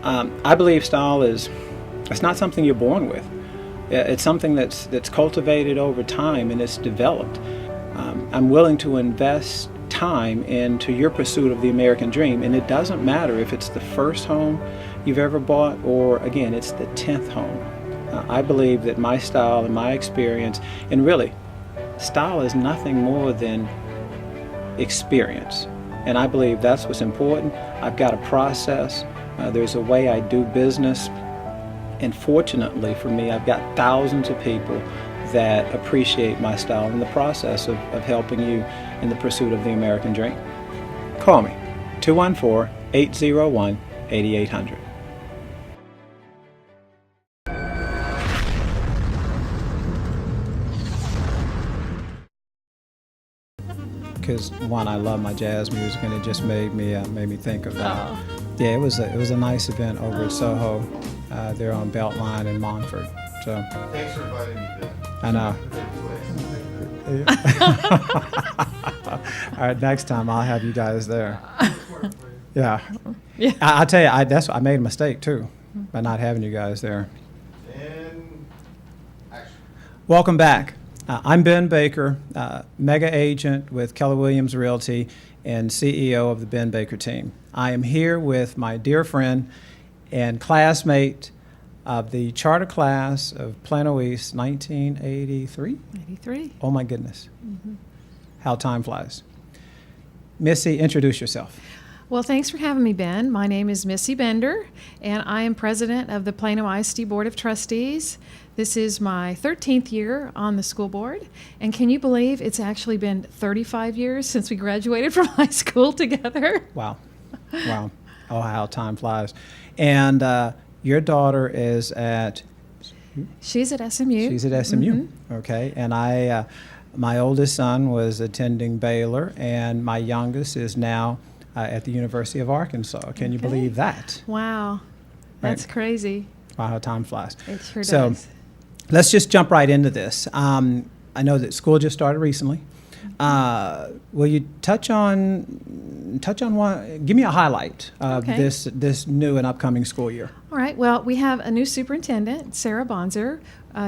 I believe style it's not something you're born with. It's something that's cultivated over time and it's developed. I'm willing to invest time into your pursuit of the American dream, and it doesn't matter if it's the first home you've ever bought or, again, it's the 10th home. I believe that my style and my experience, and really, style is nothing more than experience. And I believe that's what's important. I've got a process. There's a way I do business. And fortunately for me, I've got thousands of people that appreciate my style in the process of helping you in the pursuit of the American dream. Call me, 214-801-8800. Because one, I love my jazz music, and it just made me think of that. Oh. Yeah, it was a nice event over at Soho. They're on Beltline in Montford. So thanks for inviting me, Ben. I know. All right, next time I'll have you guys there. Yeah. I'll tell you, I made a mistake too by not having you guys there. And action. Welcome back. I'm Ben Baker, mega agent with Keller Williams Realty and CEO of the Ben Baker team. I am here with my dear friend and classmate of the charter class of Plano East, 1983? 83. Oh my goodness. Mm-hmm. How time flies. Missy, introduce yourself. Well, thanks for having me, Ben. My name is Missy Bender, and I am president of the Plano ISD Board of Trustees. This is my 13th year on the school board, and can you believe it's actually been 35 years since we graduated from high school together? Wow. Wow. Oh, how time flies. And your daughter is at? She's at SMU. She's at SMU. Mm-hmm. Okay. And my oldest son was attending Baylor, and my youngest is now at the University of Arkansas. Can you believe that? Wow. That's crazy. Wow, how time flies. It sure so, does. Let's just jump right into this. I know that school just started recently. Will you touch on one? Give me a highlight of this new and upcoming school year. All right. Well, we have a new superintendent, Sarah Bonzer.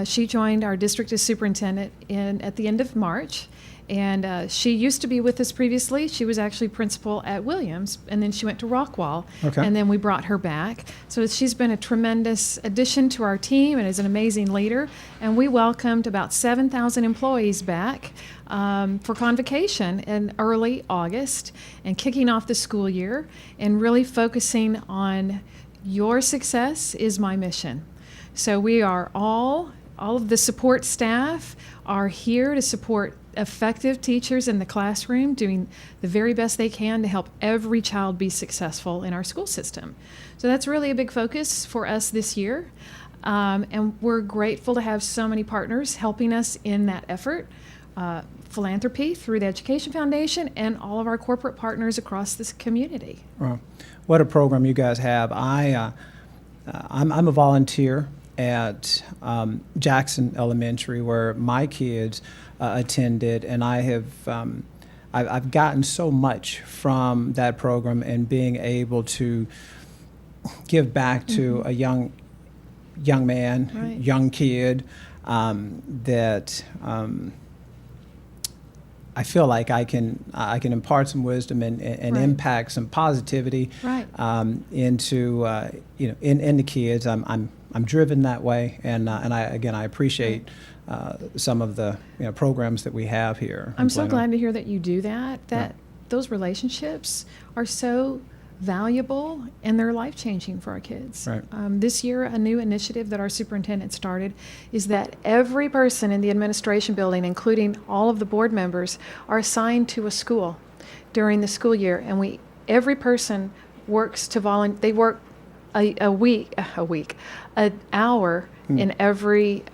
She joined our district as superintendent at the end of March. And she used to be with us previously. She was actually principal at Williams, and then she went to Rockwall, and then we brought her back. So she's been a tremendous addition to our team and is an amazing leader. And we welcomed about 7,000 employees back for convocation in early August and kicking off the school year and really focusing on your success is my mission. So we are all of the support staff are here to support effective teachers in the classroom doing the very best they can to help every child be successful in our school system. So that's really a big focus for us this year. And we're grateful to have so many partners helping us in that effort. Philanthropy through the Education Foundation and all of our corporate partners across this community. Wow. What a program you guys have. I'm a volunteer at Jackson Elementary where my kids attended, and I've gotten so much from that program and being able to give back to a young man, young kid that I feel like I can impart some wisdom and impact some positivity into in the kids. I'm driven that way, and I appreciate some of the programs that we have here. I'm so glad to hear that you do that. Those relationships are so valuable and they're life-changing for our kids. Right. This year, a new initiative that our superintendent started is that every person in the administration building, including all of the board members, are assigned to a school during the school year, and every person works to volunteer. They work an hour in every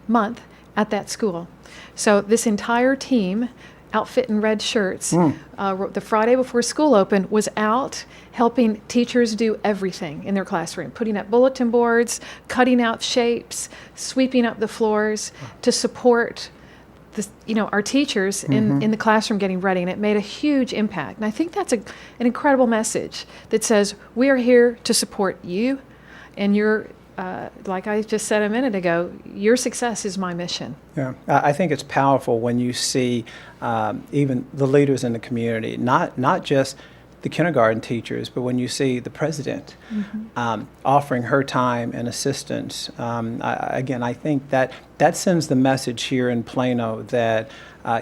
month at that school. So this entire team, outfit in red shirts, the Friday before school opened, was out helping teachers do everything in their classroom, putting up bulletin boards, cutting out shapes, sweeping up the floors to support our teachers in the classroom getting ready, and it made a huge impact. And I think that's an incredible message that says we are here to support you, and your, like I just said a minute ago, your success is my mission. Yeah, I think it's powerful when you see even the leaders in the community, not just the kindergarten teachers, but when you see the president offering her time and assistance. I think that sends the message here in Plano that,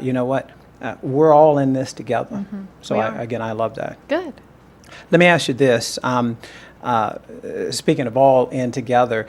you know what, we're all in this together. So I love that. Good. Let me ask you this. Speaking of all in together,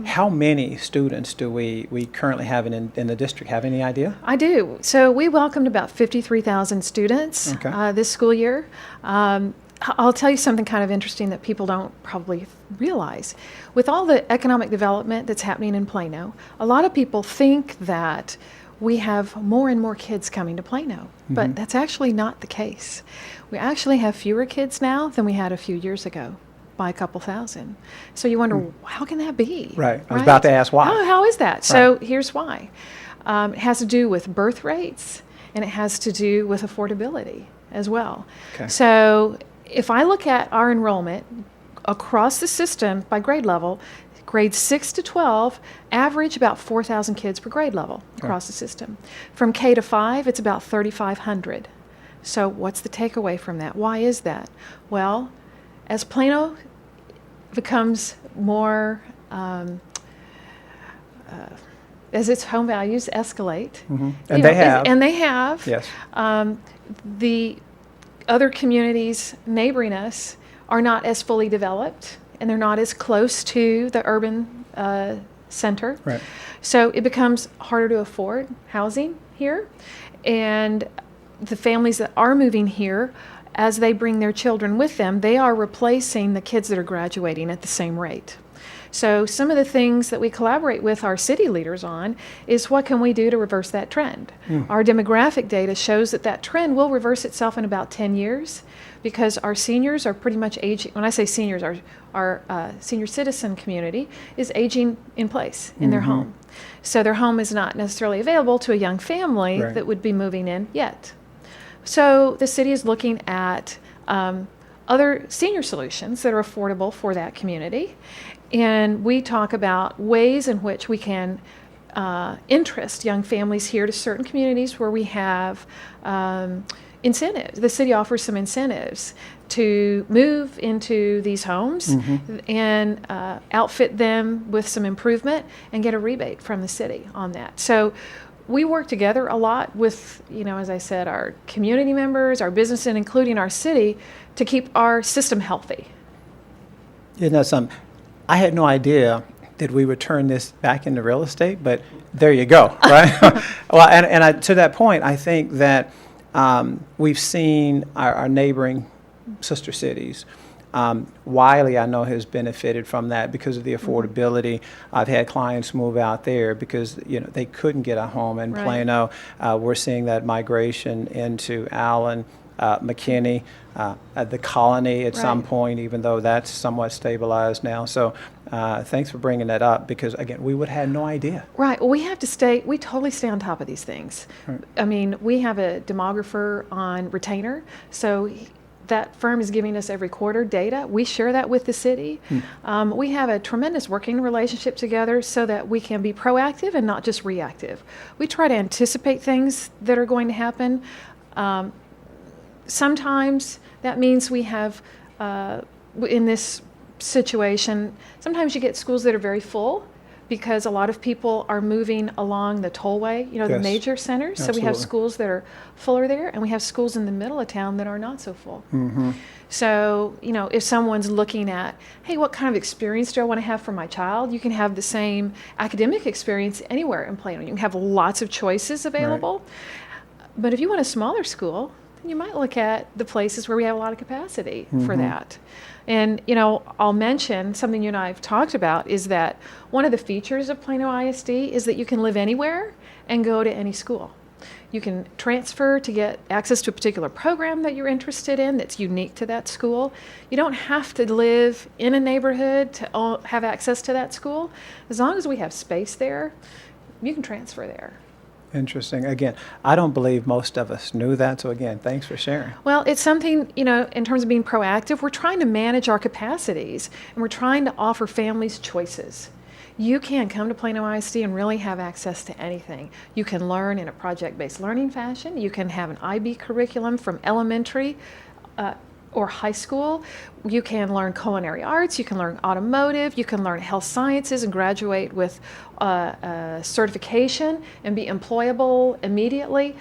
how many students do we currently have in the district? Have any idea? I do. So we welcomed about 53,000 students this school year. I'll tell you something kind of interesting that people don't probably realize. With all the economic development that's happening in Plano, a lot of people think that we have more and more kids coming to Plano, but that's actually not the case. We actually have fewer kids now than we had a few years ago, by a couple thousand. So you wonder, how can that be? Right. I was about to ask why. How is that? So here's why. It has to do with birth rates, and it has to do with affordability as well. Okay. So if I look at our enrollment across the system by grade level, grades 6 to 12 average about 4,000 kids per grade level across the system. From K to 5, it's about 3,500. So what's the takeaway from that? Why is that? Well, as Plano becomes more, as its home values escalate, And they have. Yes. Yes. The other communities neighboring us are not as fully developed, and they're not as close to the urban center. Right. So it becomes harder to afford housing here, and the families that are moving here, as they bring their children with them, they are replacing the kids that are graduating at the same rate. So some of the things that we collaborate with our city leaders on is what can we do to reverse that trend? Our demographic data shows that trend will reverse itself in about 10 years because our seniors are pretty much aging. When I say seniors, our senior citizen community is aging in place in their home. So their home is not necessarily available to a young family that would be moving in yet. So the city is looking at other senior solutions that are affordable for that community. And we talk about ways in which we can interest young families here to certain communities where we have incentives. The city offers some incentives to move into these homes and outfit them with some improvement and get a rebate from the city on that. So we work together a lot with, as I said, our community members, our business, and including our city to keep our system healthy. I had no idea that we would turn this back into real estate, but there you go, right? Well, and to that point, I think that we've seen our neighboring sister cities. Wiley, I know, has benefited from that because of the affordability. I've had clients move out there because they couldn't get a home in Plano. We're seeing that migration into Allen, McKinney, the Colony at some point, even though that's somewhat stabilized now. So thanks for bringing that up because, again, we would have had no idea. Right. Well, we totally stay on top of these things. Right. I mean, we have a demographer on retainer, so that firm is giving us every quarter data. We share that with the city. We have a tremendous working relationship together so that we can be proactive and not just reactive. We try to anticipate things that are going to happen. Sometimes that means we have, in this situation, sometimes you get schools that are very full because a lot of people are moving along the tollway, the major centers. Absolutely. So we have schools that are fuller there, and we have schools in the middle of town that are not so full. So, if someone's looking at, hey, what kind of experience do I want to have for my child? You can have the same academic experience anywhere in Plano. You can have lots of choices available. But if you want a smaller school, then you might look at the places where we have a lot of capacity for that. And, I'll mention something you and I have talked about is that one of the features of Plano ISD is that you can live anywhere and go to any school. You can transfer to get access to a particular program that you're interested in that's unique to that school. You don't have to live in a neighborhood to have access to that school. As long as we have space there, you can transfer there. Interesting. Again, I don't believe most of us knew that. So again, thanks for sharing. Well, it's something, in terms of being proactive, we're trying to manage our capacities and we're trying to offer families choices. You can come to Plano ISD and really have access to anything. You can learn in a project-based learning fashion. You can have an IB curriculum from elementary or high school. You can learn culinary arts, you can learn automotive, you can learn health sciences and graduate with certification and be employable immediately.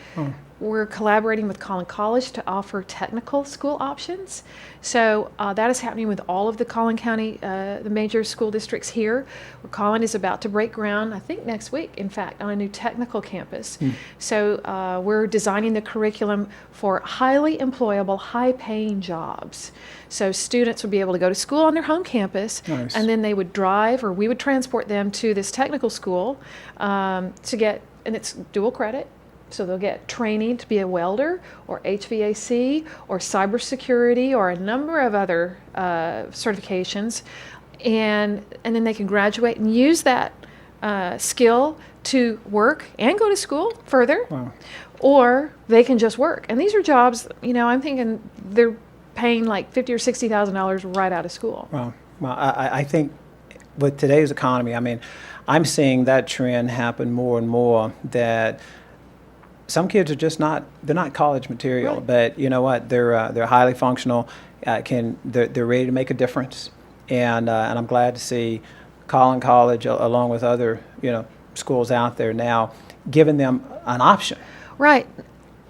We're collaborating with Collin College to offer technical school options. So that is happening with all of the Collin County, the major school districts here. Collin is about to break ground, I think next week, in fact, on a new technical campus. So we're designing the curriculum for highly employable, high-paying jobs. So students would be able to go to school on their home campus, Nice. and then they would drive, or we would transport them to this technical school to get, and it's dual credit. So they'll get training to be a welder or HVAC or cybersecurity or a number of other certifications. And then they can graduate and use that skill to work and go to school further. Wow. Or they can just work. And these are jobs, I'm thinking they're paying like $50,000 or $60,000 right out of school. Well, I think with today's economy, I'm seeing that trend happen more and more, that some kids are just they're not college material, Right. but you know what? They're highly functional, they're ready to make a difference. And I'm glad to see Collin College, along with other, schools out there now, giving them an option. Right.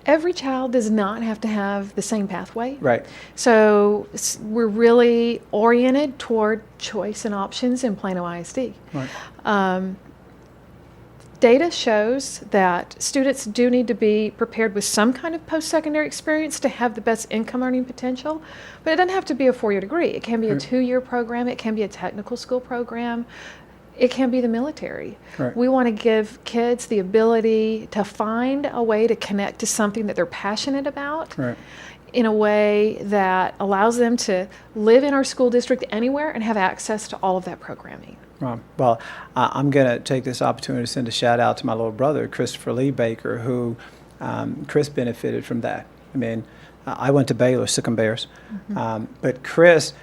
Every child does not have to have the same pathway. Right. So we're really oriented toward choice and options in Plano ISD. Right. Data shows that students do need to be prepared with some kind of post-secondary experience to have the best income earning potential, but it doesn't have to be a 4-year degree. It can be a 2-year program. It can be a technical school program. It can be the military. Right. We want to give kids the ability to find a way to connect to something that they're passionate about. Right. In a way that allows them to live in our school district anywhere and have access to all of that programming. Well, I'm going to take this opportunity to send a shout out to my little brother, Christopher Lee Baker, who Chris benefited from that. I went to Baylor, Sikkim Bears, but Chris,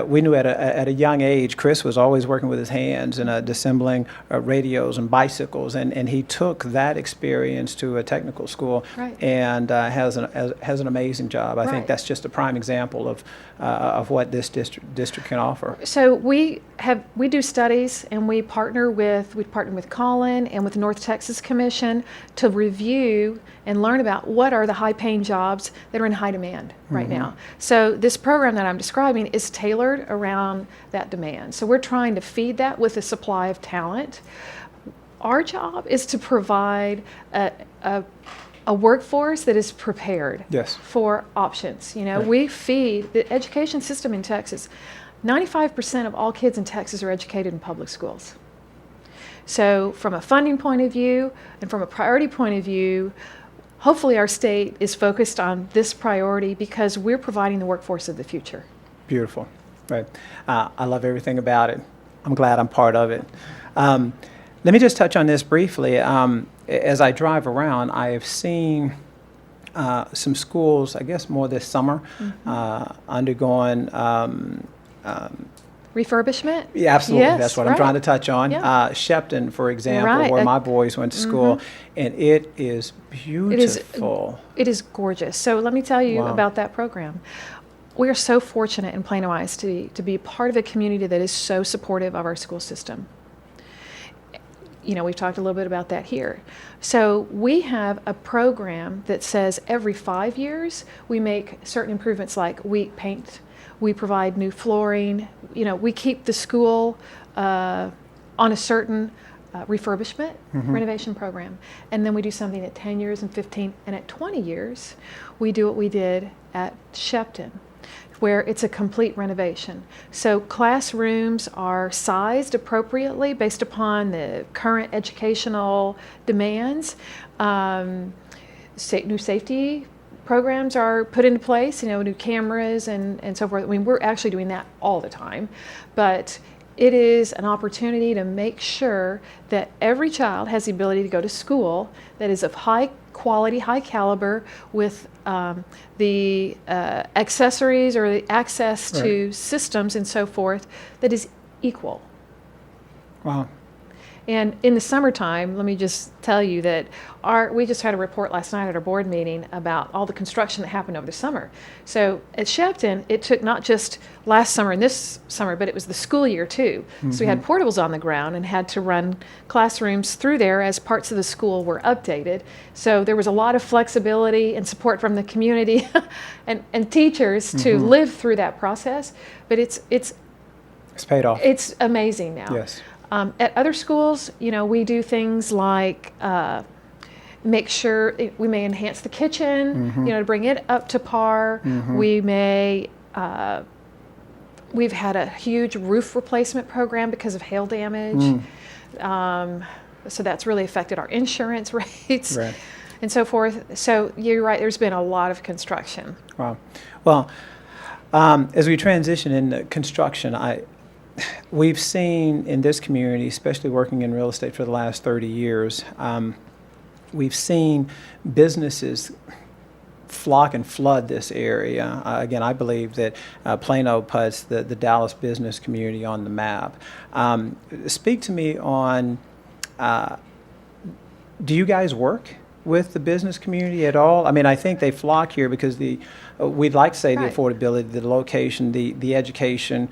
we knew at a young age, Chris was always working with his hands and assembling radios and bicycles, and he took that experience to a technical school. Right. And has an amazing job. I think Right. that's just a prime example of what this district can offer. So we do studies, and we partner with Collin and with the North Texas Commission to review and learn about what are the high-paying jobs that are in high demand right now. So this program that I'm describing is tailored around that demand. So we're trying to feed that with a supply of talent. Our job is to provide a workforce that is prepared Yes. for options. Right. We feed the education system in Texas. 95% of all kids in Texas are educated in public schools. So from a funding point of view and from a priority point of view, hopefully our state is focused on this priority because we're providing the workforce of the future. Beautiful. Right. I love everything about it. I'm glad I'm part of it. Let me just touch on this briefly. As I drive around, I have seen some schools, I guess more this summer, undergoing Refurbishment? yeah, absolutely. Yes, That's what I'm right. trying to touch on. Yeah. Shepton, for example, Right. where my boys went to school, and it is beautiful. It is gorgeous. So let me tell you Wow. about that program. We are so fortunate in Plano ISD to be part of a community that is so supportive of our school system. We've talked a little bit about that here. So we have a program that says every 5 years we make certain improvements, like we paint, we provide new flooring, we keep the school on a certain refurbishment, renovation program. And then we do something at 10 years and 15, and at 20 years, we do what we did at Shepton, where it's a complete renovation. So classrooms are sized appropriately based upon the current educational demands. New safety programs are put into place, new cameras and so forth. We're actually doing that all the time. But it is an opportunity to make sure that every child has the ability to go to school that is of high quality, high caliber, with the accessories or the access to systems and so forth that is equal. Wow. And in the summertime, let me just tell you that we just had a report last night at our board meeting about all the construction that happened over the summer. So at Shepton, it took not just last summer and this summer, but it was the school year too. So we had portables on the ground and had to run classrooms through there as parts of the school were updated. So there was a lot of flexibility and support from the community and teachers to live through that process. But it's paid off. It's amazing now. Yes. At other schools, we do things like make sure we may enhance the kitchen, to bring it up to par. We may, we've had a huge roof replacement program because of hail damage. So that's really affected our insurance rates and so forth. So you're right, there's been a lot of construction. Wow. Well, as we transition into construction, we've seen in this community, especially working in real estate for the last 30 years, we've seen businesses flock and flood this area. Again, I believe that Plano puts the Dallas business community on the map. Speak to me on, do you guys work with the business community at all? I mean, I think they flock here because we'd like to say the affordability, the location, the education.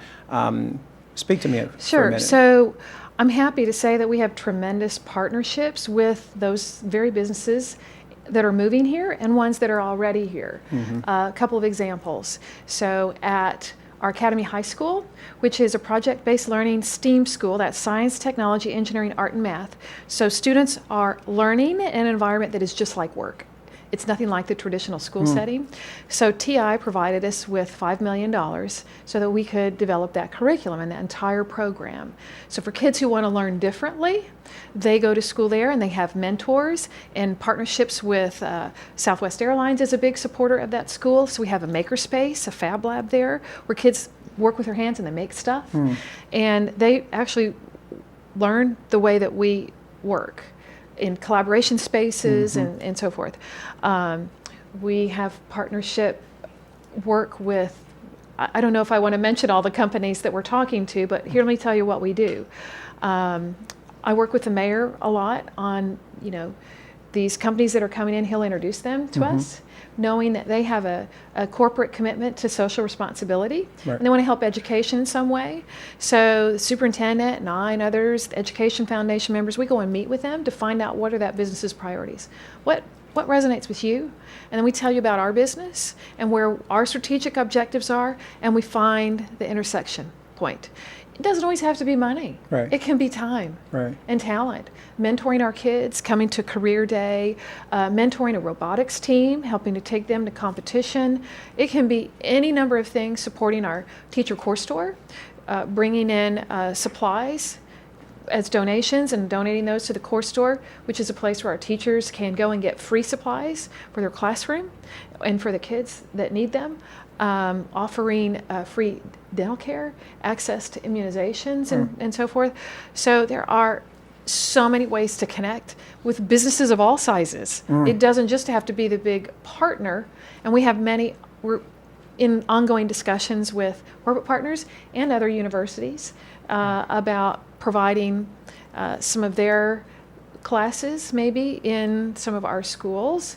Speak to me for a minute. So I'm happy to say that we have tremendous partnerships with those very businesses that are moving here and ones that are already here. A couple of examples. So at our Academy High School, which is a project-based learning STEAM school, that's science, technology, engineering, art, and math. So students are learning in an environment that is just like work. It's nothing like the traditional school setting. So TI provided us with $5 million so that we could develop that curriculum and that entire program. So for kids who want to learn differently, they go to school there and they have mentors and partnerships with Southwest Airlines is a big supporter of that school. So we have a makerspace, a fab lab there where kids work with their hands and they make stuff. And they actually learn the way that we work in collaboration spaces and so forth. We have partnership work with, I don't know if I want to mention all the companies that we're talking to, but here, let me tell you what we do. I work with the mayor a lot on, these companies that are coming in. He'll introduce them to us, knowing that they have a corporate commitment to social responsibility, and they want to help education in some way. So the superintendent and I and others, the Education Foundation members, we go and meet with them to find out what are that business's priorities. What resonates with you? And then we tell you about our business and where our strategic objectives are, and we find the intersection point. It doesn't always have to be money. It can be time and talent. Mentoring our kids, coming to career day, mentoring a robotics team, helping to take them to competition. It can be any number of things, supporting our teacher course store, bringing in supplies as donations and donating those to the course store, which is a place where our teachers can go and get free supplies for their classroom and for the kids that need them. Offering free dental care, access to immunizations, and so forth. So there are so many ways to connect with businesses of all sizes. It doesn't just have to be the big partner, and we have many. We're in ongoing discussions with corporate partners and other universities about providing some of their classes, maybe in some of our schools.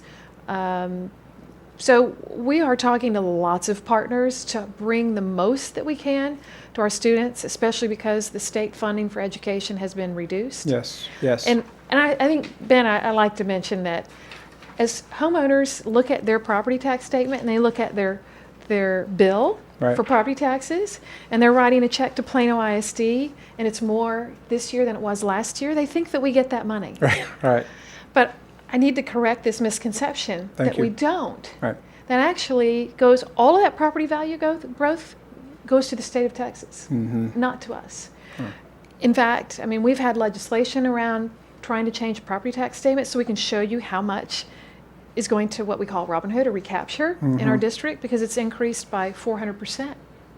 So we are talking to lots of partners to bring the most that we can to our students, especially because the state funding for education has been reduced. Yes. And I think, Ben, I like to mention that as homeowners look at their property tax statement and they look at their bill for property taxes, and they're writing a check to Plano ISD, and it's more this year than it was last year, they think that we get that money. But I need to correct this misconception that we don't. That actually all of that property value growth goes to the state of Texas, not to us. In fact, I mean, we've had legislation around trying to change property tax statements so we can show you how much is going to what we call Robin Hood or recapture in our district, because it's increased by 400%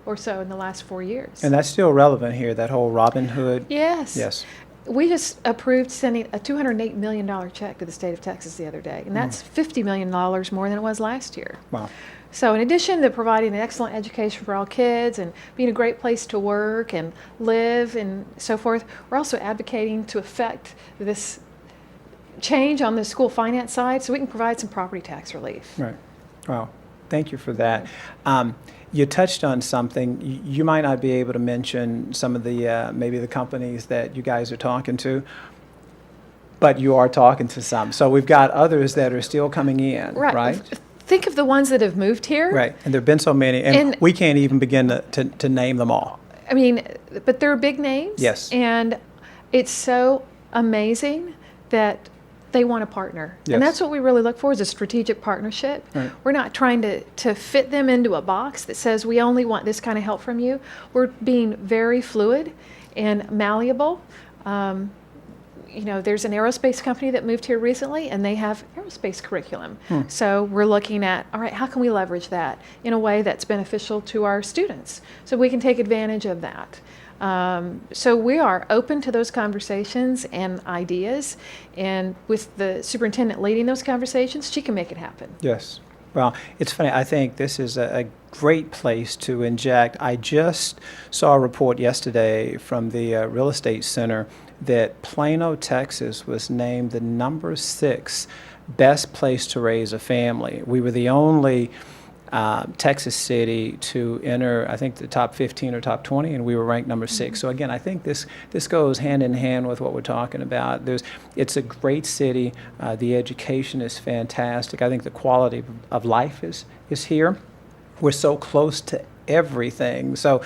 or so in the last 4 years. And that's still relevant here, that whole Robin Hood. Yes. Yes. We just approved sending a $208 million check to the state of Texas the other day, and that's $50 million more than it was last year. Wow. So in addition to providing an excellent education for all kids and being a great place to work and live and so forth, we're also advocating to effect this change on the school finance side so we can provide some property tax relief. Right. Wow. Thank you for that. You touched on something. You might not be able to mention some of the maybe the companies that you guys are talking to, but you are talking to some. So we've got others that are still coming in, right? Think of the ones that have moved here. Right. And there have been so many, and we can't even begin to name them all. I mean, but they're big names. Yes. And it's so amazing that they want to partner. Yes. And that's what we really look for, is a strategic partnership. Right. We're not trying to fit them into a box that says we only want this kind of help from you. We're being very fluid and malleable. There's an aerospace company that moved here recently, and they have aerospace curriculum. So we're looking at, all right, how can we leverage that in a way that's beneficial to our students so we can take advantage of that? So we are open to those conversations and ideas, and with the superintendent leading those conversations, she can make it happen. Yes. Well, it's funny. I think this is a great place to inject. I just saw a report yesterday from the Real Estate Center that Plano, Texas was named the number 6 best place to raise a family. We were the only Texas city to enter, I think, the top 15 or top 20, and we were ranked number 6. So again, I think this goes hand in hand with what we're talking about. It's a great city. The education is fantastic. I think the quality of life is here. We're so close to everything. So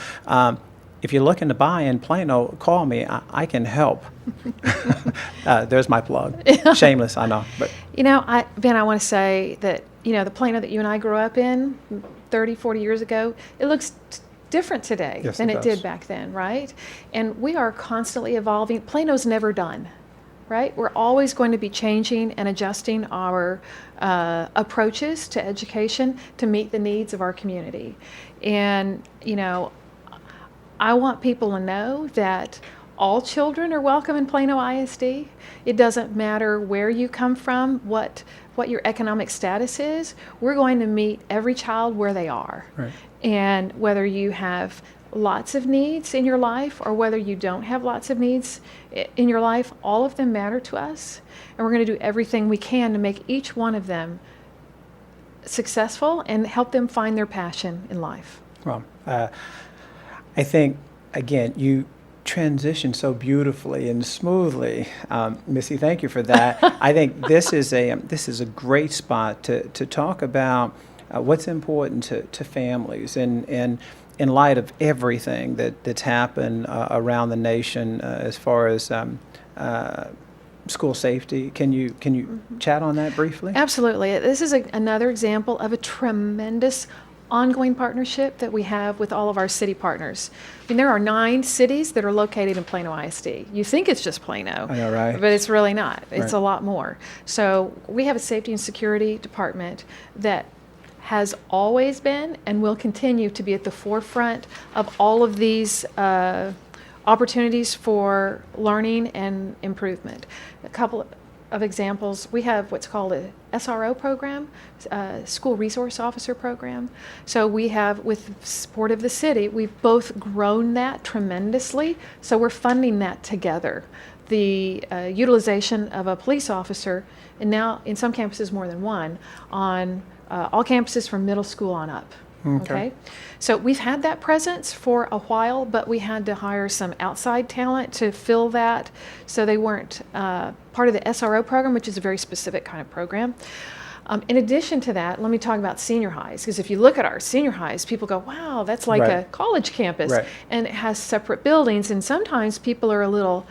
if you're looking to buy in Plano, call me. I can help. There's my plug. Shameless, I know. But Ben, I want to say that, the Plano that you and I grew up in 30, 40 years ago, it looks different today than it did back then, right? And we are constantly evolving. Plano's never done, right? We're always going to be changing and adjusting our approaches to education to meet the needs of our community. And, I want people to know that all children are welcome in Plano ISD. It doesn't matter where you come from, what your economic status is. We're going to meet every child where they are. Right. And whether you have lots of needs in your life or whether you don't have lots of needs in your life, all of them matter to us. And we're going to do everything we can to make each one of them successful and help them find their passion in life. Well, I think, again, you transition so beautifully and smoothly. Missy, thank you for that. I think this is a great spot to talk about what's important to families and in light of everything that's happened around the nation as far as school safety. Can you chat on that briefly? Absolutely. This is another example of a tremendous ongoing partnership that we have with all of our city partners. I mean, there are 9 cities that are located in Plano ISD. You think it's just Plano, I know, right? But it's really not. It's Right. a lot more. So we have a safety and security department that has always been and will continue to be at the forefront of all of these opportunities for learning and improvement. A couple of examples, we have what's called a SRO program, School Resource Officer program. So we have, with support of the city, we've both grown that tremendously, so we're funding that together. The utilization of a police officer, and now in some campuses more than one, on all campuses from middle school on up. Okay. So we've had that presence for a while, but we had to hire some outside talent to fill that, so they weren't part of the SRO program, which is a very specific kind of program. In addition to that, let me talk about senior highs, because if you look at our senior highs, people go, wow, that's like Right. a college campus. Right. And it has separate buildings, and sometimes people are a little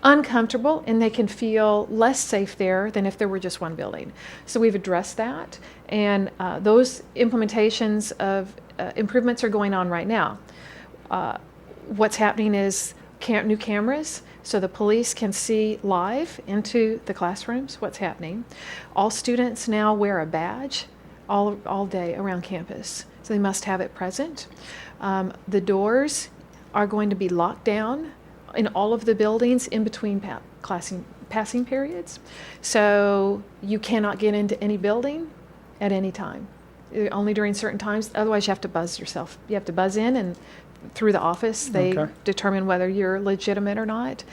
uncomfortable and they can feel less safe there than if there were just one building. So we've addressed that, and those implementations of improvements are going on right now. What's happening is new cameras, so the police can see live into the classrooms what's happening. All students now wear a badge all day around campus. So they must have it present. The doors are going to be locked down in all of the buildings in between passing periods. So you cannot get into any building at any time, only during certain times. Otherwise, you have to buzz yourself. You have to buzz in, and through the office, they determine whether you're legitimate or not.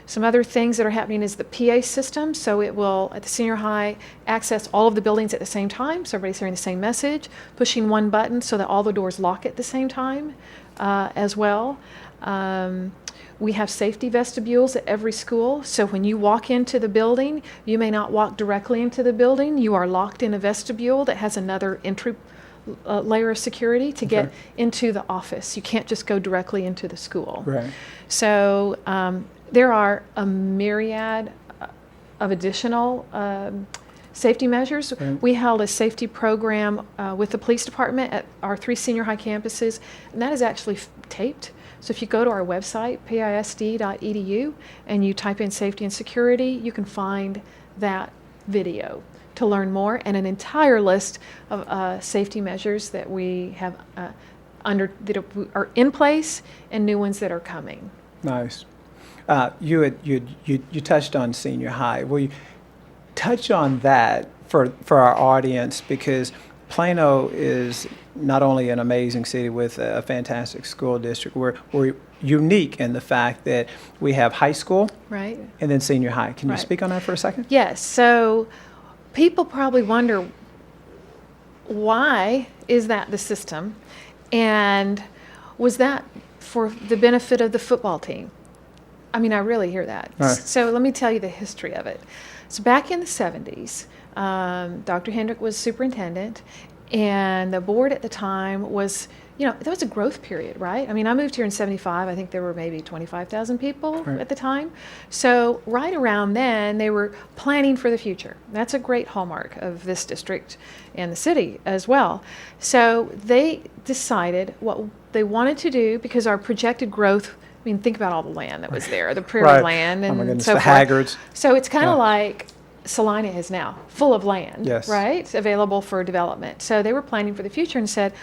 Some other things that are happening is the PA system. So it will, at the senior high, access all of the buildings at the same time. So everybody's hearing the same message, pushing one button so that all the doors lock at the same time as well. We have safety vestibules at every school. So when you walk into the building, you may not walk directly into the building. You are locked in a vestibule that has another entry layer of security to get into the office. You can't just go directly into the school. Right. So there are a myriad of additional safety measures. Right. We held a safety program with the police department at our 3 senior high campuses, and that is actually taped. So if you go to our website, PISD.edu, and you type in safety and security, you can find that video to learn more, and an entire list of safety measures that we have that are in place, and new ones that are coming. Nice. You touched on senior high. Will you touch on that for our audience, because Plano is not only an amazing city with a fantastic school district. We're unique in the fact that we have high school, right, and then senior high. Can you Right. speak on that for a second? Yes. So people probably wonder, why is that the system? And was that for the benefit of the football team? I mean, I really hear that. Right. So let me tell you the history of it. So back in the 70s, Dr. Hendrick was superintendent, and the board at the time was, there was a growth period, right? I mean, I moved here in 75. I think there were maybe 25,000 people Right. at the time. So right around then, they were planning for the future. That's a great hallmark of this district and the city as well. So they decided what they wanted to do, because our projected growth, I mean, think about all the land that was there, the prairie Right. land Oh and my goodness, so the forth. Haggards. So it's kind of Yeah. like Salina is now, full of land, Yes. right, available for development. So they were planning for the future and said,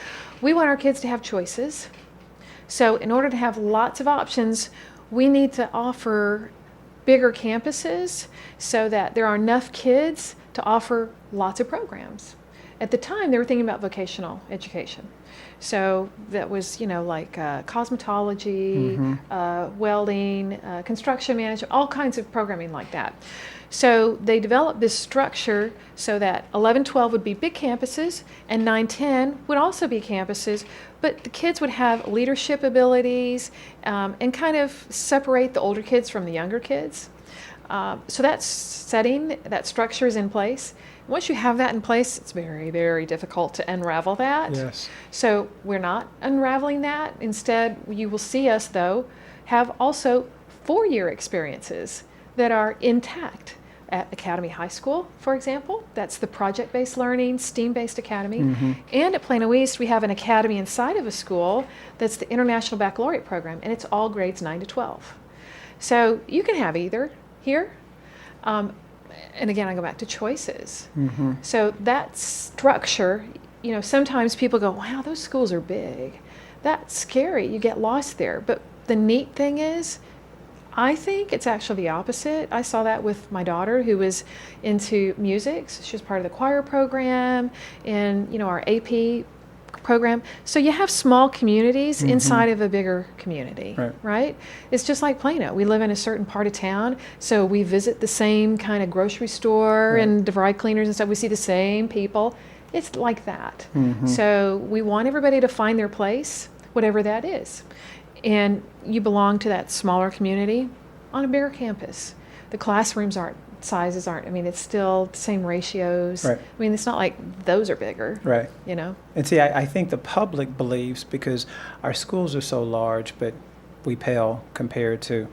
we want our kids to have choices. So in order to have lots of options, we need to offer bigger campuses so that there are enough kids to offer lots of programs. At the time, they were thinking about vocational education. So that was, like cosmetology, welding, construction management, all kinds of programming like that. So they developed this structure so that 11, 12 would be big campuses, and 9, 10 would also be campuses, but the kids would have leadership abilities and kind of separate the older kids from the younger kids. So that structure is in place. Once you have that in place, it's very, very difficult to unravel that. Yes. So we're not unraveling that. Instead, you will see us, though, have also 4-year experiences that are intact. At Academy High School, for example, that's the project-based learning, STEAM-based academy. And at Plano East, we have an academy inside of a school that's the International Baccalaureate program, and it's all grades 9 to 12. So you can have either here. And again, I go back to choices. So that structure, sometimes people go, wow, those schools are big. That's scary. You get lost there. But the neat thing is, I think it's actually the opposite. I saw that with my daughter, who was into music. So she was part of the choir program and, our AP program. So you have small communities inside of a bigger community, right? It's just like Plano. We live in a certain part of town, so we visit the same kind of grocery store and dry cleaners and stuff. We see the same people. It's like that. So we want everybody to find their place, whatever that is. And you belong to that smaller community on a bigger campus. The classrooms sizes aren't, it's still the same ratios. Right. It's not like those are bigger. Right. And see, I think the public believes, because our schools are so large, but we pale compared to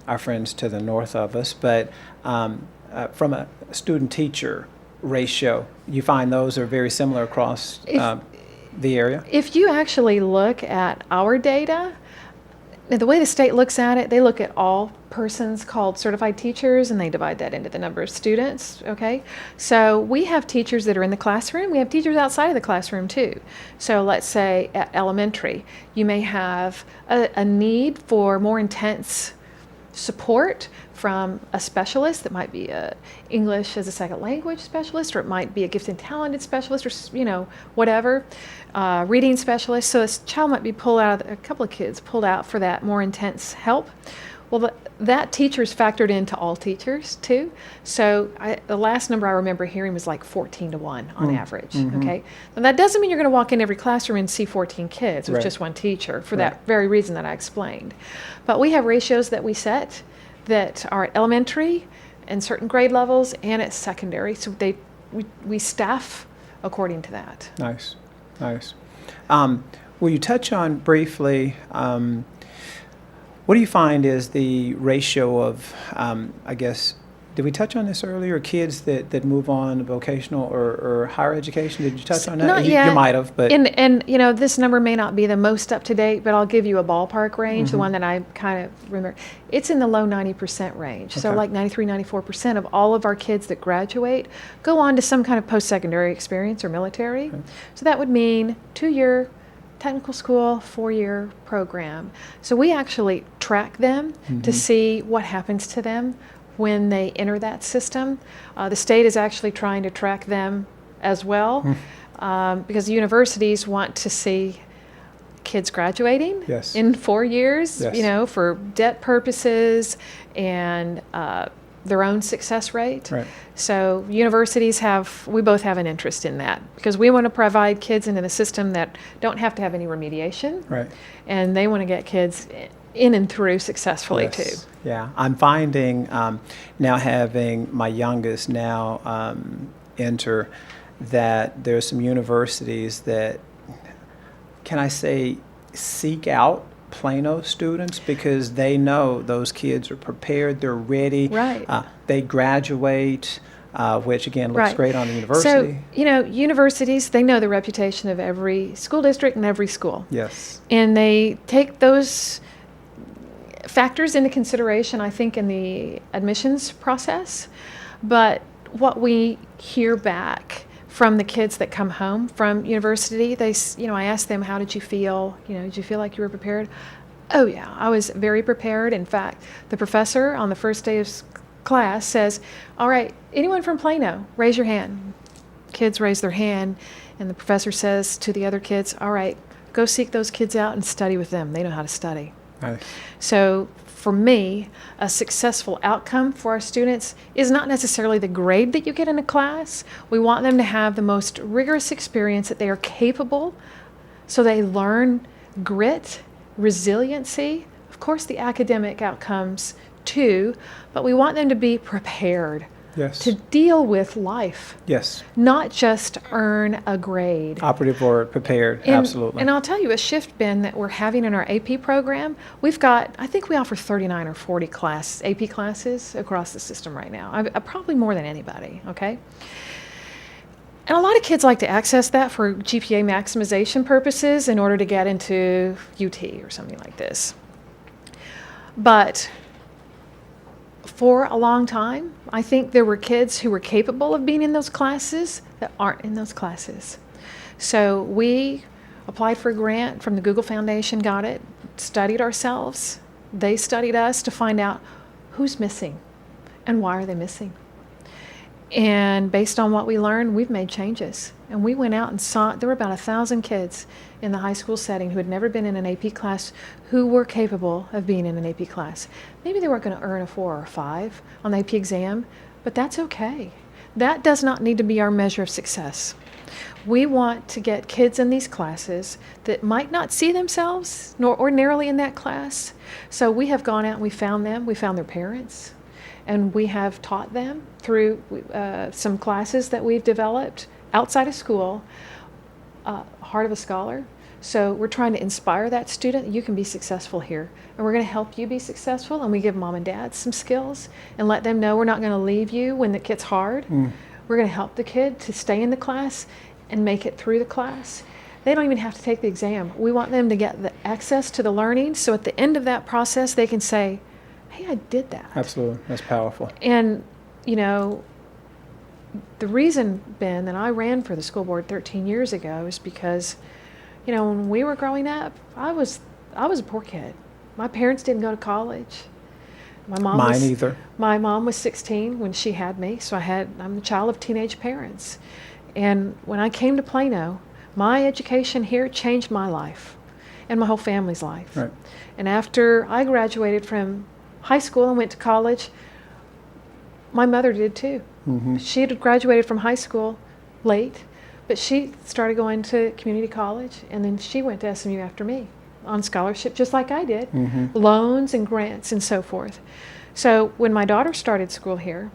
our friends to the north of us. But from a student-teacher ratio, you find those are very similar across the area? If you actually look at our data, Now, the way the state looks at it, they look at all persons called certified teachers, and they divide that into the number of students, okay? So we have teachers that are in the classroom. We have teachers outside of the classroom, too. So let's say at elementary, you may have a need for more intense support from a specialist that might be a English as a second language specialist, or it might be a gifted and talented specialist, or whatever, reading specialist. So this child might be a couple of kids pulled out for that more intense help. Well, that teacher's factored into all teachers too. So the last number I remember hearing was like 14-1 on average. Okay, now that doesn't mean you're going to walk in every classroom and see 14 kids with just one teacher for that very reason that I explained. But we have ratios that we set that are at elementary and certain grade levels and at secondary. So we staff according to that. Nice. Will you touch on briefly, what do you find is the ratio of, I guess, did we touch on this earlier, kids that move on to vocational or higher education? Did you touch on that? Not yet. You might have, but. And this number may not be the most up to date, but I'll give you a ballpark range, the one that I kind of remember. It's in the low 90% range. So Okay. like 93, 94% of all of our kids that graduate go on to some kind of post-secondary experience or military. Okay. So that would mean 2-year technical school, 4-year program. So we actually track them to see what happens to them when they enter that system. The state is actually trying to track them as well because universities want to see kids graduating Yes. in 4 years, Yes. for debt purposes and their own success rate. Right. So universities we both have an interest in that because we want to provide kids into the system that don't have to have any remediation. Right. And they want to get kids in and through successfully Yes. too. Yeah, I'm finding now having my youngest now enter that there are some universities that, can I say, seek out Plano students because they know those kids are prepared, they're ready. Right. They graduate, which again looks Right. great on the university. So, universities, they know the reputation of every school district and every school. Yes. And they take those factors into consideration, I think, in the admissions process. But what we hear back from the kids that come home from university, I ask them, how did you feel? Did you feel like you were prepared? Oh yeah, I was very prepared. In fact, the professor on the first day of class says, all right, anyone from Plano, raise your hand. Kids raise their hand, and the professor says to the other kids, all right, go seek those kids out and study with them. They know how to study. Nice. So for me, a successful outcome for our students is not necessarily the grade that you get in a class. We want them to have the most rigorous experience that they are capable, so they learn grit, resiliency, of course the academic outcomes too, but we want them to be prepared Yes. to deal with life, Yes. not just earn a grade. Operative word, prepared. Absolutely. And I'll tell you, a shift, Ben, that we're having in our AP program, I think we offer 39 or 40 AP classes across the system right now, probably more than anybody, okay? And a lot of kids like to access that for GPA maximization purposes in order to get into UT or something like this. But for a long time, I think there were kids who were capable of being in those classes that aren't in those classes. So we applied for a grant from the Google Foundation, got it, studied ourselves. They studied us to find out who's missing and why are they missing. And based on what we learned, we've made changes. And we went out and there were about 1,000 kids in the high school setting who had never been in an AP class who were capable of being in an AP class. Maybe they weren't going to earn a 4 or a 5 on the AP exam, but that's okay. That does not need to be our measure of success. We want to get kids in these classes that might not see themselves nor ordinarily in that class. So we have gone out and we found them, we found their parents, and we have taught them through some classes that we've developed outside of school, Heart of a Scholar. So we're trying to inspire that student. You can be successful here. And we're going to help you be successful. And we give mom and dad some skills and let them know we're not going to leave you when it gets hard. We're going to help the kid to stay in the class and make it through the class. they don't even have to take the exam. We want them to get the access to the learning, so at the end of that process, they can say, hey, I did that. Absolutely. That's powerful. And, you know, the reason, Ben, that I ran for the school board 13 years ago is because, you know, when we were growing up, I was a poor kid. My parents didn't go to college. Mine either. My mom was 16 when she had me, so I'm the child of teenage parents. And when I came to Plano, my education here changed my life and my whole family's life. Right. And after I graduated from high school and went to college, my mother did too. Mm-hmm. She had graduated from high school late, but she started going to community college, and then she went to SMU after me on scholarship, just like I did, Mm-hmm. loans and grants and so forth. So when my daughter started school here,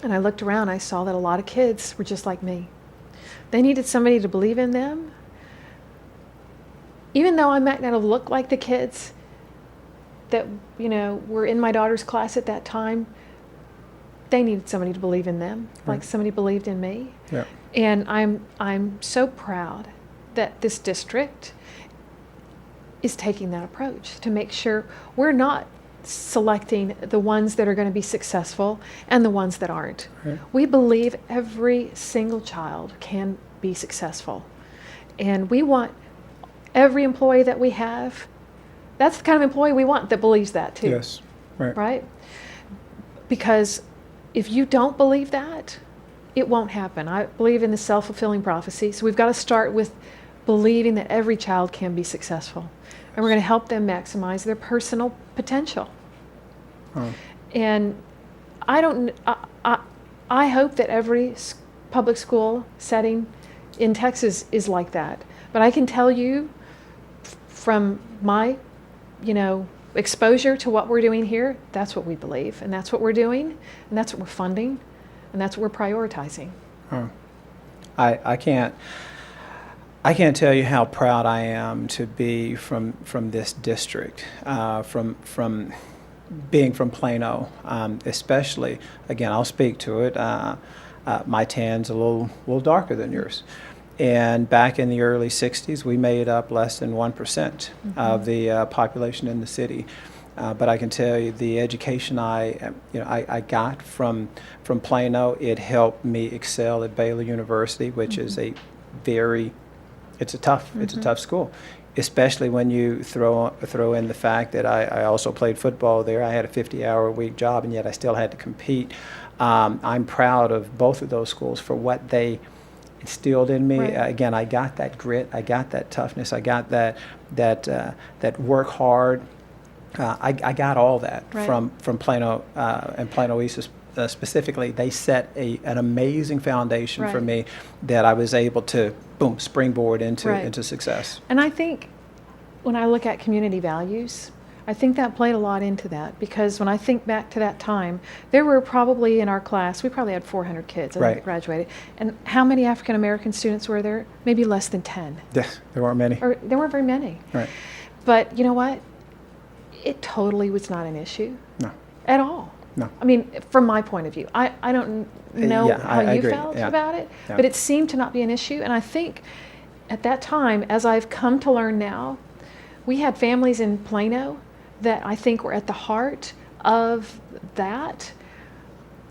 and I looked around, I saw that a lot of kids were just like me. They needed somebody to believe in them. Even though I might not have looked like the kids that, you know, were in my daughter's class at that time, they needed somebody to believe in them, Right. like somebody believed in me. Yeah. And I'm so proud that this district is taking that approach to make sure we're not selecting the ones that are going to be successful and the ones that aren't. Right. We believe every single child can be successful. And we want every employee that we have, that's the kind of employee we want that believes that too. Yes. Right. Right? Because if you don't believe that, it won't happen. I believe in the self-fulfilling prophecy. So we've got to start with believing that every child can be successful. And we're going to help them maximize their personal potential. Oh. And I hope that every public school setting in Texas is like that. But I can tell you from my, you know, exposure to what we're doing here, that's what we believe, and that's what we're doing, and that's what we're funding, and that's what we're prioritizing. Oh. I can't tell you how proud I am to be from this district, from being from Plano, especially. Again, I'll speak to it. My tan's a little darker than yours. And back in the early 60s, we made up less than 1% of the population in the city. But I can tell you the education I got from Plano, it helped me excel at Baylor University, which is it's a tough school, especially when you throw in the fact that I also played football there. I had a 50-hour-a-week job, and yet I still had to compete. I'm proud of both of those schools for what they instilled in me. Right. Again, I got that grit, I got that toughness, I got that work hard. I got all that Right. from Plano and Plano ISD specifically. They set an amazing foundation for Right. me that I was able to springboard into Right. success. And I think when I look at community values, I think that played a lot into that, because when I think back to that time, there were probably in our class, we probably had 400 kids that Right. graduated. And how many African American students were there? Maybe less than 10. Yes, there weren't many. Or there weren't very many. Right. But you know what? It totally was not an issue No. at all. No. I mean, from my point of view, I don't know Yeah, how I you agree. felt Yeah. about it, Yeah. but it seemed to not be an issue. And I think at that time, as I've come to learn now, we had families in Plano that I think were at the heart of that.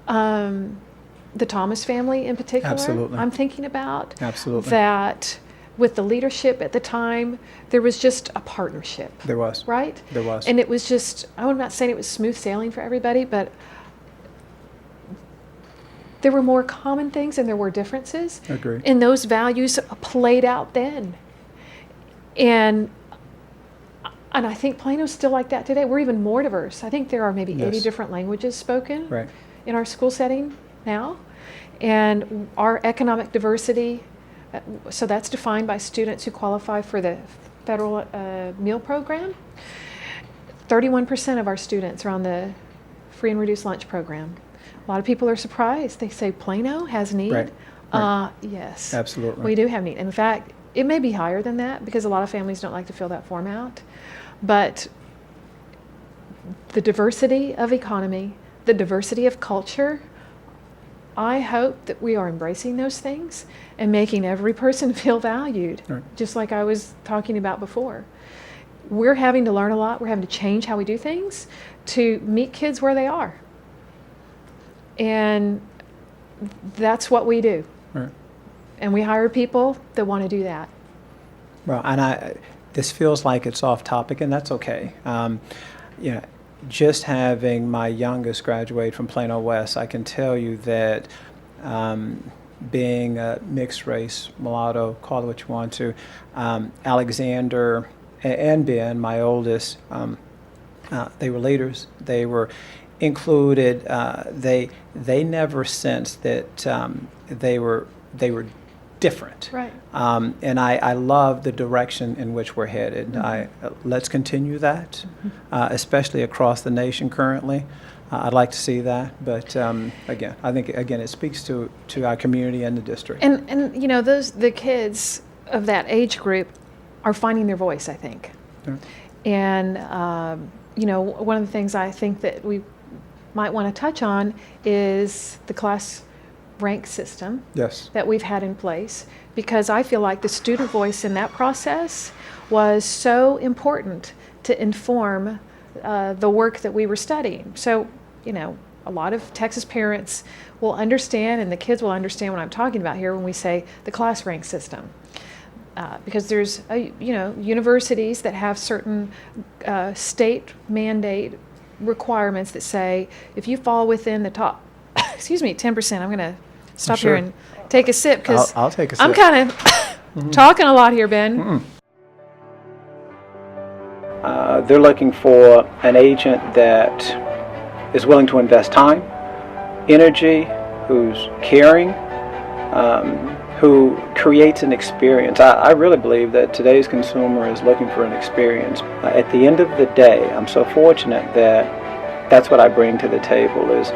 The Thomas family in particular, Absolutely. I'm thinking about. Absolutely. That with the leadership at the time, there was just a partnership. There was. Right? There was. And it was just, I'm not saying it was smooth sailing for everybody, but there were more common things and there were differences. Agree. And those values played out then. And I think Plano's still like that today. We're even more diverse. I think there are maybe 80 Yes. different languages spoken Right. in our school setting now. And our economic diversity, so that's defined by students who qualify for the federal meal program. 31% of our students are on the free and reduced lunch program. A lot of people are surprised. They say Plano has need. Right. Right. Yes. Absolutely. We do have need. In fact, it may be higher than that because a lot of families don't like to fill that form out. But the diversity of economy, the diversity of culture, I hope that we are embracing those things and making every person feel valued, Right. just like I was talking about before. We're having to learn a lot. We're having to change how we do things to meet kids where they are. And that's what we do. Right. And we hire people that want to do that. Well, and this feels like it's off topic, and that's okay. You know, just having my youngest graduate from Plano West, I can tell you that being a mixed race, mulatto, call it what you want to, Alexander and Ben, my oldest, they were leaders. They were included. They never sensed that they were different. Right. And I love the direction in which we're headed. Let's continue that, especially across the nation currently. I'd like to see that, but again, I think it speaks to our community and the district. And you know, the kids of that age group are finding their voice, I think. Yeah. And you know, one of the things I think that we might want to touch on is the class rank system Yes. that we've had in place, because I feel like the student voice in that process was so important to inform the work that we were studying. So, you know, a lot of Texas parents will understand, and the kids will understand what I'm talking about here when we say the class rank system. Because there's, you know, universities that have certain state mandate requirements that say if you fall within the top, excuse me, 10%, I'm going to stop Sure. here and take a sip, because I'll take a sip. I'm kind of talking a lot here, Ben. They're looking for an agent that is willing to invest time, energy, who's caring, who creates an experience. I really believe that today's consumer is looking for an experience. At the end of the day, I'm so fortunate that that's what I bring to the table is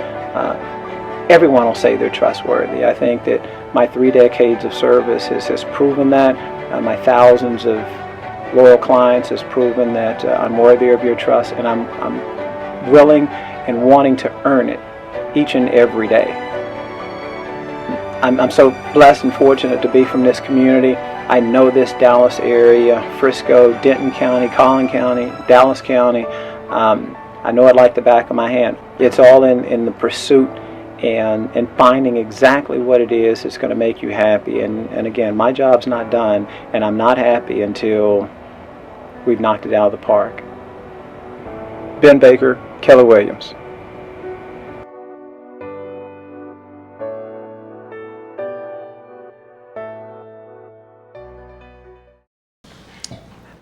everyone will say they're trustworthy. I think that my 3 decades of service has proven that. My thousands of loyal clients has proven that I'm worthy of your trust, and I'm willing and wanting to earn it each and every day. I'm so blessed and fortunate to be from this community. I know this Dallas area, Frisco, Denton County, Collin County, Dallas County. I know it like the back of my hand. It's all in the pursuit and finding exactly what it is that's going to make you happy. And again, my job's not done, and I'm not happy until we've knocked it out of the park. Ben Baker, Keller Williams.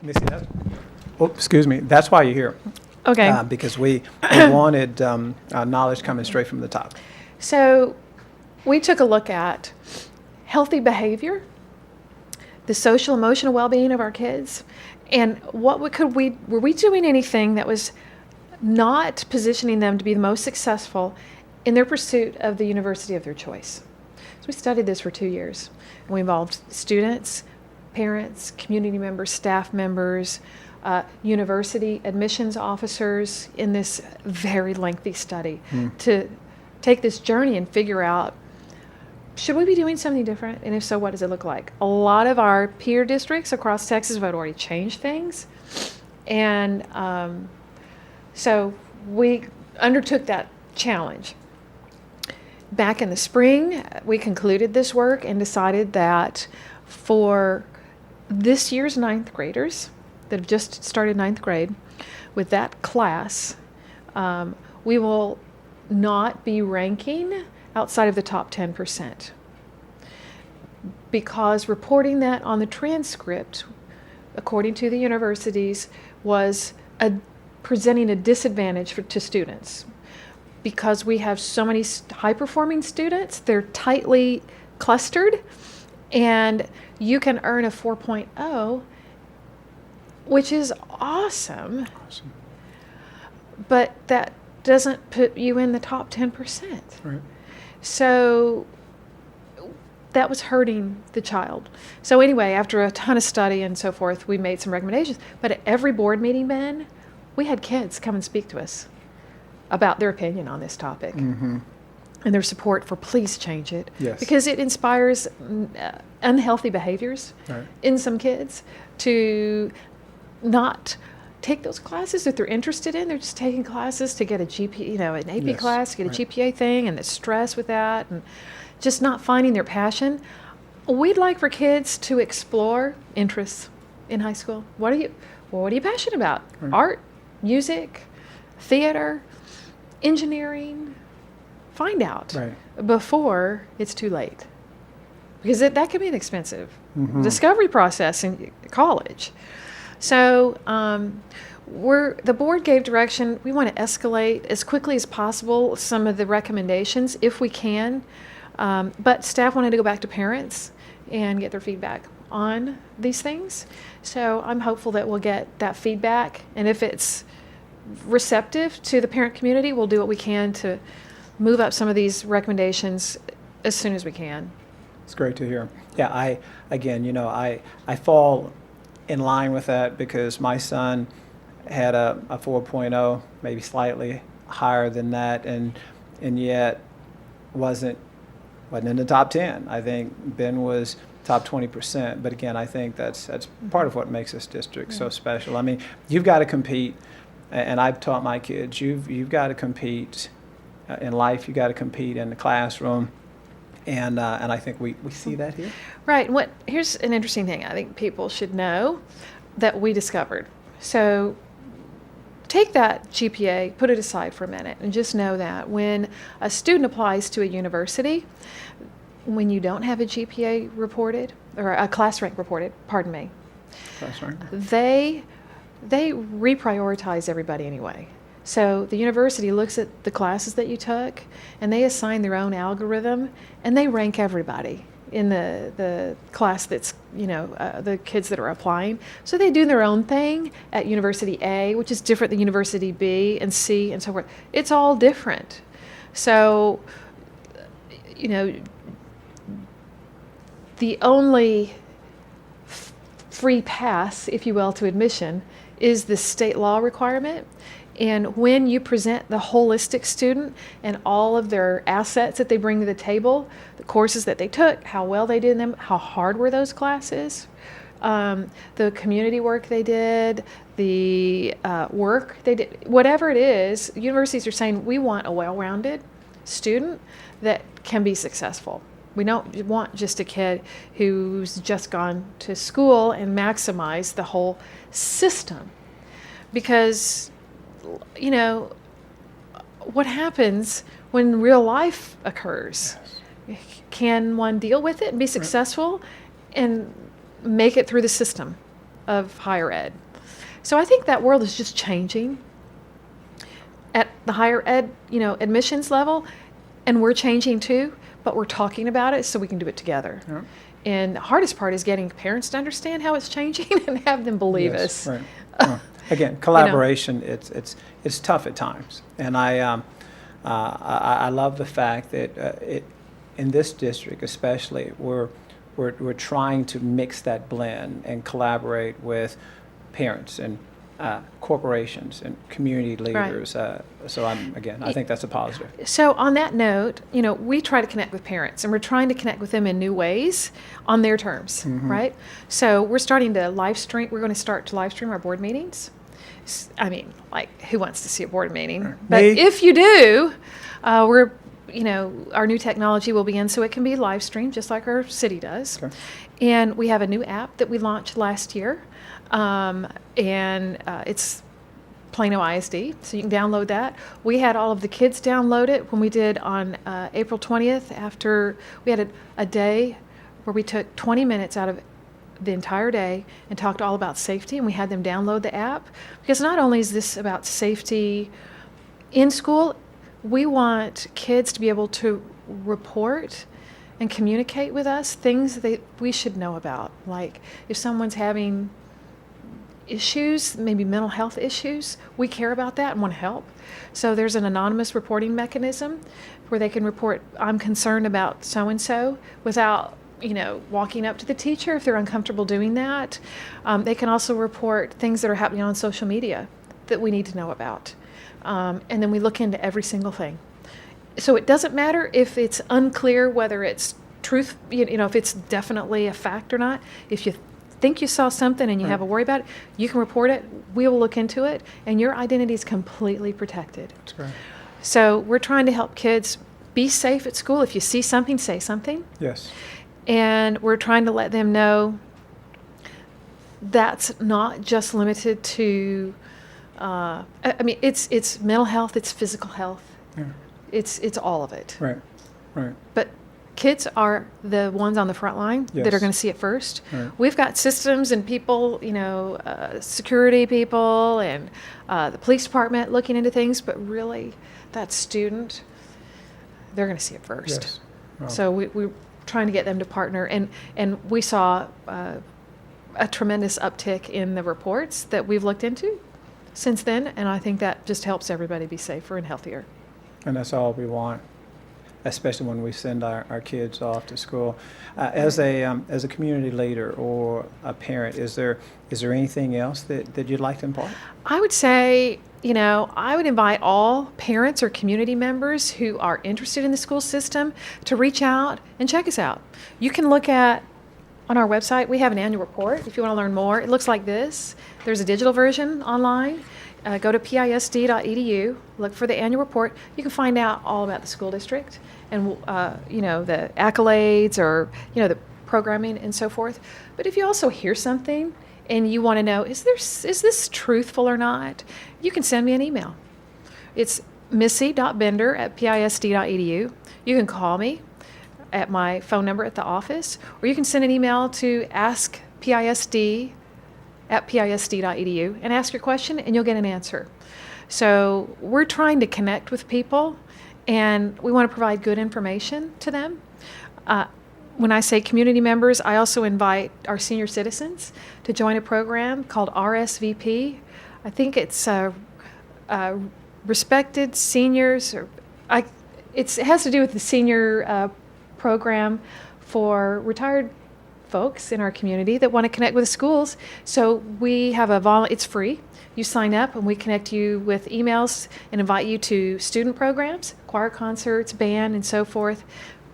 Missy, excuse me. That's why you're here. Okay. Because we wanted knowledge coming straight from the top. So we took a look at healthy behavior, the social emotional well-being of our kids, and were we doing anything that was not positioning them to be the most successful in their pursuit of the university of their choice. So we studied this for 2 years. And we involved students, parents, community members, staff members, university admissions officers in this very lengthy study to take this journey and figure out, should we be doing something different? And if so, what does it look like? A lot of our peer districts across Texas have already changed things. And so we undertook that challenge. Back in the spring, we concluded this work and decided that for this year's 9th graders that have just started 9th grade, with that class, we will not be ranking outside of the top 10%. Because reporting that on the transcript, according to the universities, was presenting a disadvantage to students. Because we have so many high-performing students, they're tightly clustered, and you can earn a 4.0, which is awesome. But that doesn't put you in the top 10%. Right. So that was hurting the child. So anyway, after a ton of study and so forth, we made some recommendations. But at every board meeting, Ben, we had kids come and speak to us about their opinion on this topic. and their support for please change it. Yes. Because it inspires unhealthy behaviors Right. in some kids to not take those classes that they're interested in. They're just taking classes to get a GP, an AP Yes, class, to get right. a GPA thing, and the stress with that, and just not finding their passion. We'd like for kids to explore interests in high school. What are you passionate about? Right. Art, music, theater, engineering. Find out Right. before it's too late, because that can be an expensive Mhm. discovery process in college. So the board gave direction. We want to escalate as quickly as possible some of the recommendations if we can, but staff wanted to go back to parents and get their feedback on these things. So I'm hopeful that we'll get that feedback, and if it's receptive to the parent community, we'll do what we can to move up some of these recommendations as soon as we can. It's great to hear. Yeah, I fall in line with that because my son had a 4.0, maybe slightly higher than that, and yet wasn't in the top 10. I think Ben was top 20%. But again, I think that's part of what makes this district so special. I mean, you've got to compete, and I've taught my kids, you've got to compete in life. You got to compete in the classroom. And I think we see that here. Right. Here's an interesting thing I think people should know that we discovered. So take that GPA, put it aside for a minute, and just know that when a student applies to a university, when you don't have a GPA reported, or a class rank reported, pardon me, That's right. they reprioritize everybody anyway. So the university looks at the classes that you took, and they assign their own algorithm, and they rank everybody in the class that's, the kids that are applying. So they do their own thing at University A, which is different than University B and C and so forth. It's all different. So, the only free pass, if you will, to admission is the state law requirement. And when you present the holistic student and all of their assets that they bring to the table, the courses that they took, how well they did in them, how hard were those classes, the community work they did, the work they did, whatever it is, universities are saying we want a well-rounded student that can be successful. We don't want just a kid who's just gone to school and maximize the whole system. Because what happens when real life occurs? Yes. Can one deal with it and be successful and make it through the system of higher ed? So I think that world is just changing at the higher ed, admissions level, and we're changing too, but we're talking about it so we can do it together. Yeah. And the hardest part is getting parents to understand how it's changing and have them believe us. Right. Well, again, collaboration, it's tough at times. And I love the fact that in this district especially, we're trying to mix that blend and collaborate with parents and corporations and community leaders. Right. So I think that's a positive. So on that note, we try to connect with parents, and we're trying to connect with them in new ways on their terms, right? So we're starting to live stream. We're going to start to live stream our board meetings. I mean, who wants to see a board meeting? But if you do, our new technology will be in, so it can be live streamed just like our city does. Okay. And we have a new app that we launched last year. It's Plano ISD, so you can download that. We had all of the kids download it when we did on April 20th, after we had a day where we took 20 minutes out of the entire day and talked all about safety, and we had them download the app. Because not only is this about safety in school, we want kids to be able to report and communicate with us things that we should know about. Like if someone's having issues, maybe mental health issues, we care about that and want to help. So there's an anonymous reporting mechanism where they can report, I'm concerned about so-and-so, without walking up to the teacher if they're uncomfortable doing that. They can also report things that are happening on social media that we need to know about. And then we look into every single thing. So it doesn't matter if it's unclear whether it's truth, if it's definitely a fact or not. If you think you saw something and you have a worry about it, you can report it. We will look into it, and your identity is completely protected. That's great. So we're trying to help kids be safe at school. If you see something, say something. Yes. And we're trying to let them know that's not just limited to, it's mental health, it's physical health. Yeah. It's all of it. Right. Right. But kids are the ones on the front line that Yes. are going to see it first. Right. We've got systems and people, security people and the police department looking into things, but really that student, they're going to see it first. Yes. Well, So we're trying to get them to partner, and we saw a tremendous uptick in the reports that we've looked into since then, and I think that just helps everybody be safer and healthier. and that's all we want, especially when we send our kids off to school. As a community leader or a parent, is there anything else that you'd like to impart? I would say, I would invite all parents or community members who are interested in the school system to reach out and check us out. You can look on our website, we have an annual report if you want to learn more. It looks like this. There's a digital version online. Go to PISD.edu, look for the annual report. You can find out all about the school district and, the accolades or, the programming and so forth. But if you also hear something and you want to know, is this truthful or not, you can send me an email. It's missy.bender@pisd.edu. You can call me at my phone number at the office, or you can send an email to askpisd@pisd.edu and ask your question, and you'll get an answer. So we're trying to connect with people, and we want to provide good information to them. When I say community members, I also invite our senior citizens to join a program called RSVP. I think it's Respected Seniors, it has to do with the senior program for retired folks in our community that want to connect with the schools. So we have it's free. You sign up and we connect you with emails and invite you to student programs, choir concerts, band, and so forth.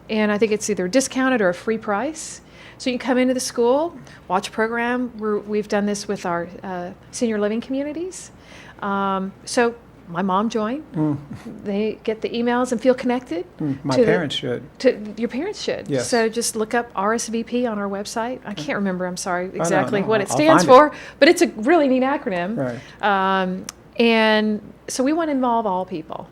And I think it's either discounted or a free price. So you can come into the school, watch a program. We've done this with our senior living communities. So my mom joined. They get the emails and feel connected. My parents should. Your parents should. Yes. So just look up RSVP on our website. I can't remember, I'm sorry, exactly no, what it I'll stands find for, but it's a really neat acronym. Right. And so we want to involve all people,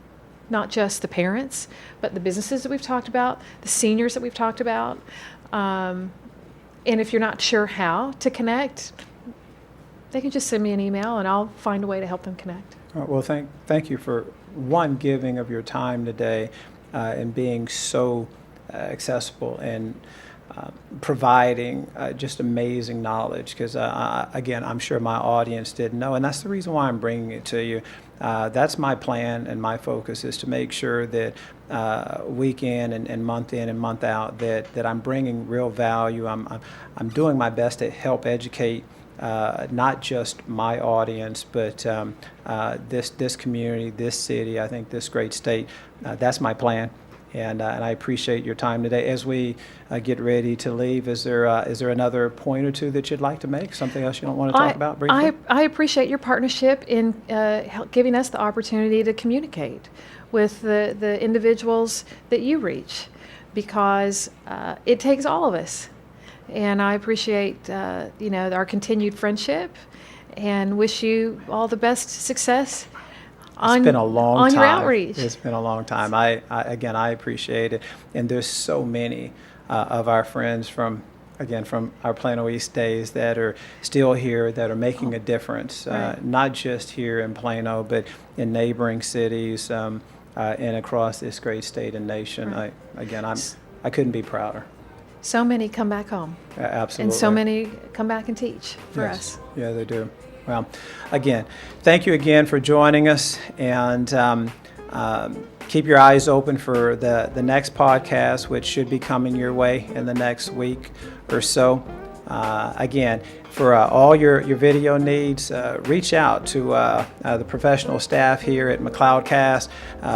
not just the parents, but the businesses that we've talked about, the seniors that we've talked about. And if you're not sure how to connect, they can just send me an email and I'll find a way to help them connect. Well, thank you for giving of your time today and being so accessible and providing just amazing knowledge, because again, I'm sure my audience didn't know, and that's the reason why I'm bringing it to you. That's my plan and my focus is to make sure that week in and month out that I'm bringing real value. I'm doing my best to help educate not just my audience, but this community, this city, I think this great state. That's my plan, and I appreciate your time today. As we get ready to leave, is there another point or two that you'd like to make? Something else you don't want to talk about briefly? I appreciate your partnership in giving us the opportunity to communicate with the individuals that you reach, because it takes all of us. And I appreciate, our continued friendship, and wish you all the best success on, it's been a long on time. your outreach. It's been a long time. I appreciate it. And there's so many of our friends from our Plano East days that are still here, that are making a difference, Right. Not just here in Plano, but in neighboring cities and across this great state and nation. Right. I couldn't be prouder. So many come back home. Absolutely. And so many come back and teach for Yes. us. Yeah, they do. Well, again, thank you again for joining us, and keep your eyes open for the next podcast, which should be coming your way in the next week or so. Again, for all your video needs, reach out to the professional staff here at McLeod-Cass.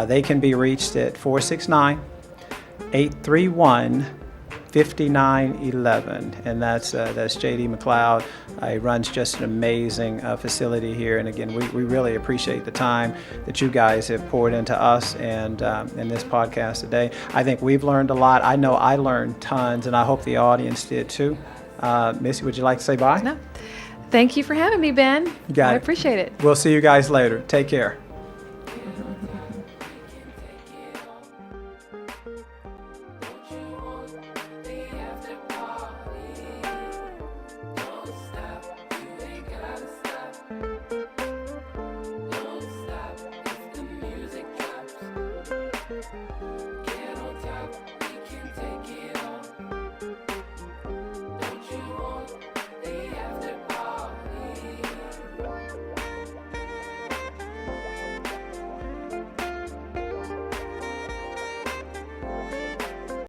They can be reached at 469-831-5911, and that's J.D. McLeod. He runs just an amazing facility here, and again, we really appreciate the time that you guys have poured into us and in this podcast today. I think we've learned a lot. I know I learned tons, and I hope the audience did too. Missy, would you like to say bye? No. Thank you for having me, Ben. You got I it. appreciate it. We'll see you guys later. Take care.